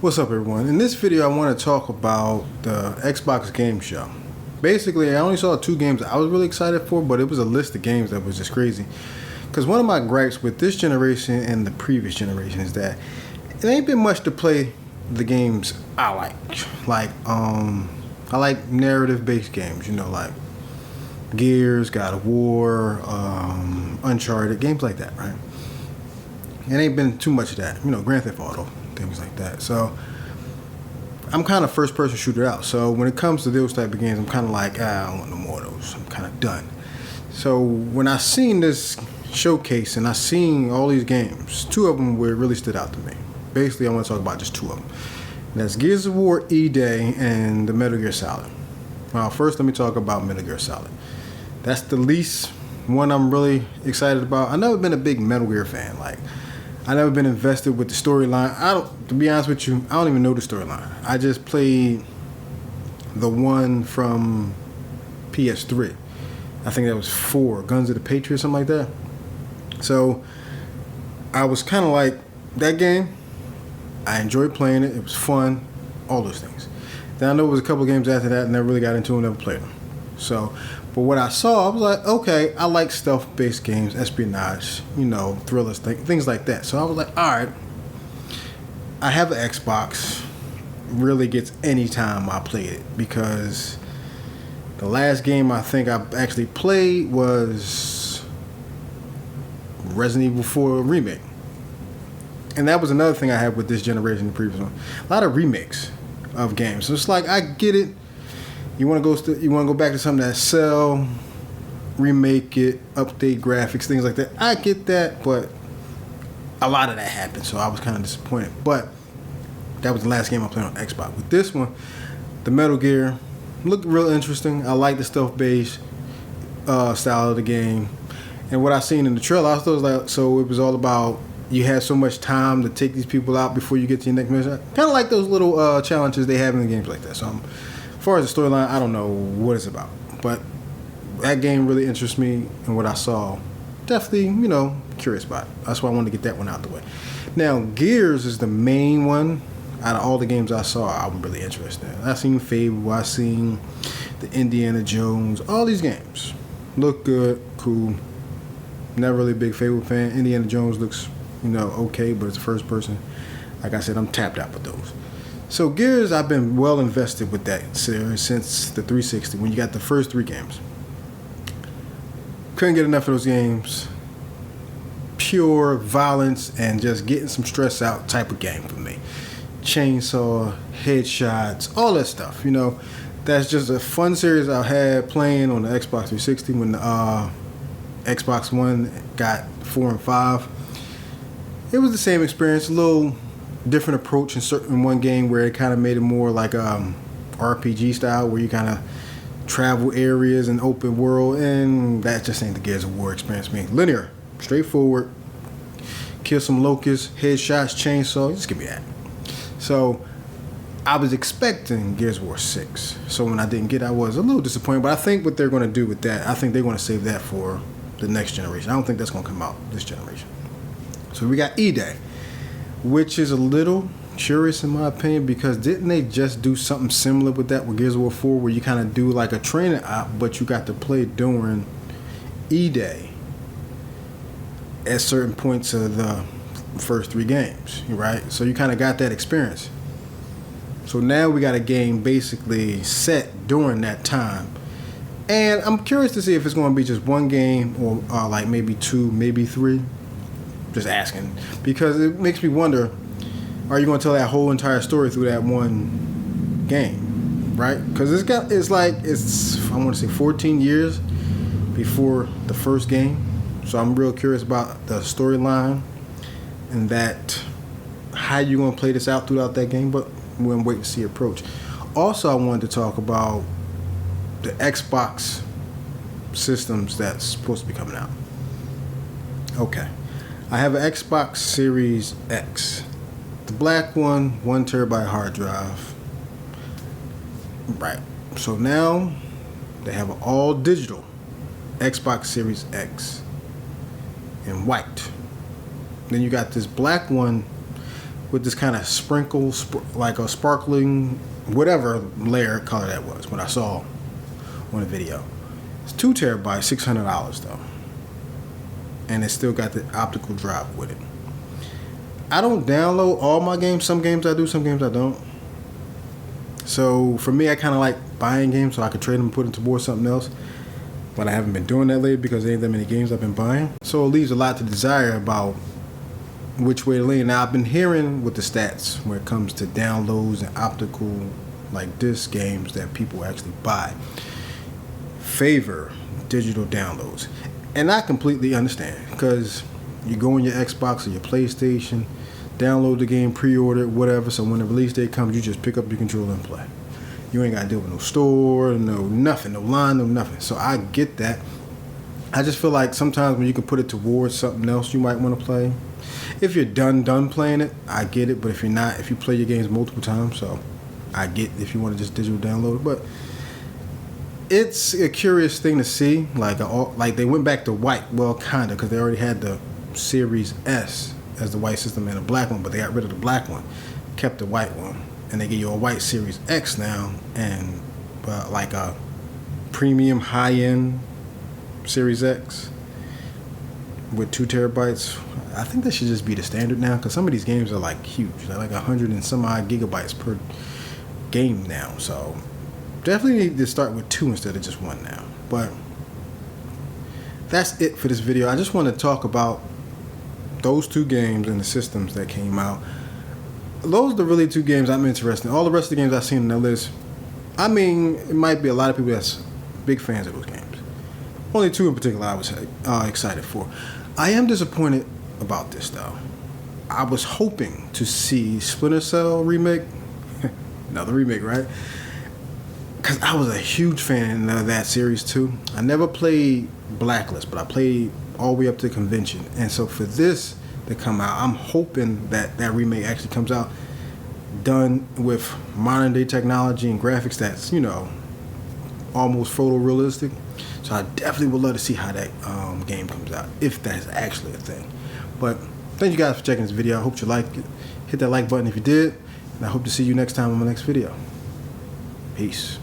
What's up, everyone? In this video, I want to talk about the Xbox Game Show. Basically, I only saw 2 games I was really excited for, but it was a list of games that was just crazy. Because one of my gripes with this generation and the previous generation is that it ain't been much to play the games I like. I like narrative-based games, like Gears, God of War, Uncharted, games like that, right? It ain't been too much of that, Grand Theft Auto, things like that. So I'm kind of first-person shooter out. So when it comes to those type of games, I'm kind of like, I don't want no more of those. I'm kind of done. So when I seen this showcase and I seen all these games, 2 of them really stood out to me. Basically, I want to talk about just 2 of them. And that's Gears of War E-Day and the Metal Gear Solid. Well, first let me talk about Metal Gear Solid. That's the least one I'm really excited about. I've never been a big Metal Gear fan. I never been invested with the storyline. To be honest with you, I don't even know the storyline. I just played the one from PS3. I think that was 4, Guns of the Patriot, something like that. So I was kind of like, that game, I enjoyed playing it. It was fun, all those things. Then I know it was a couple games after that, and never really got into them, never played them. So, but what I saw, I was like, okay, I like stealth-based games, espionage, thrillers, things like that. So I was like, all right, I have an Xbox. Really gets any time I played it, because the last game I think I actually played was Resident Evil 4 Remake. And that was another thing I had with this generation, the previous one. A lot of remakes of games. So it's like, I get it. You want to go back to something that sell, remake it, update graphics, things like that. I get that, but a lot of that happened, so I was kind of disappointed. But that was the last game I played on Xbox. With this one, the Metal Gear looked real interesting. I like the stealth-based style of the game, and what I seen in the trailer, I thought it was like, so it was all about you had so much time to take these people out before you get to your next mission. Kind of like those little challenges they have in the games like that. So as far as the storyline, I don't know what it's about. But that game really interests me, and what I saw, definitely, curious about it. That's why I wanted to get that one out the way. Now, Gears is the main one. Out of all the games I saw, I'm really interested in. I seen Fable, I seen the Indiana Jones, all these games. Look good, cool. Never really a big Fable fan. Indiana Jones looks okay, but it's first person. Like I said, I'm tapped out with those. So Gears, I've been well invested with that series since the 360, when you got the first 3 games. Couldn't get enough of those games. Pure violence and just getting some stress out type of game for me. Chainsaw, headshots, all that stuff. That's just a fun series I had playing on the Xbox 360 when the Xbox One got 4 and 5. It was the same experience, a little different approach in one game where it kind of made it more like RPG style, where you kind of travel areas and open world, and that just ain't the Gears of War experience for me. Linear, straightforward, kill some locusts, headshots, chainsaw, just give me that. So I was expecting Gears of War 6. So when I didn't get it, I was a little disappointed, but I think what they're going to do with that, I think they're going to save that for the next generation. I don't think that's going to come out this generation. So we got E-Day, which is a little curious in my opinion, because didn't they just do something similar with that with Gears of War 4, where you kind of do like a training op, but you got to play during E-Day at certain points of the first 3 games, right? So you kind of got that experience. So now we got a game basically set during that time. And I'm curious to see if it's going to be just 1 game or like maybe 2, maybe 3. Just asking, because it makes me wonder, are you going to tell that whole entire story through that 1 game, right? Because it's I want to say 14 years before the first game. So I'm real curious about the storyline and that, how you going to play this out throughout that game, but we're going to wait to see approach. Also, I wanted to talk about the Xbox systems that's supposed to be coming out. Okay. I have an Xbox Series X. The black one, 1 terabyte hard drive. Right. So now they have an all digital Xbox Series X in white. Then you got this black one with this kind of sprinkle, like a sparkling, whatever layer color that was when I saw on the video. It's 2 terabytes, $600 though. And it's still got the optical drive with it. I don't download all my games. Some games I do, some games I don't. So for me, I kind of like buying games so I could trade them and put them towards something else. But I haven't been doing that lately because there ain't that many games I've been buying. So it leaves a lot to desire about which way to lean. Now I've been hearing with the stats when it comes to downloads and optical like disc games that people actually buy favor digital downloads. And I completely understand because you go on your Xbox or your PlayStation, download the game, pre-order it, whatever, so when the release date comes, you just pick up your controller and play. You ain't got to deal with no store, no nothing, no line, no nothing. So I get that. I just feel like sometimes when you can put it towards something else you might want to play, if you're done playing it, I get it. But if you're not, if you play your games multiple times, so I get if you want to just digital download it. But it's a curious thing to see. Like they went back to white. Well, kind of, because they already had the Series S as the white system and a black one, but they got rid of the black one, kept the white one, and they give you a white Series X now, and like a premium high-end Series X with 2 terabytes. I think that should just be the standard now, because some of these games are like huge. They're like 100 and some odd gigabytes per game now. So definitely need to start with 2 instead of just 1 now. But that's it for this video. I just want to talk about those 2 games and the systems that came out. Those are the really 2 games I'm interested in. All the rest of the games I've seen on the list, I mean, it might be a lot of people that's big fans of those games. Only 2 in particular I was excited for. I am disappointed about this though. I was hoping to see Splinter Cell remake. Another remake, right? Because I was a huge fan of that series too. I never played Blacklist, but I played all the way up to Convention. And so for this to come out, I'm hoping that that remake actually comes out done with modern day technology and graphics that's, you know, almost photorealistic. So I definitely would love to see how that game comes out, if that's actually a thing. But thank you guys for checking this video. I hope you liked it. Hit that like button if you did. And I hope to see you next time on my next video. Peace.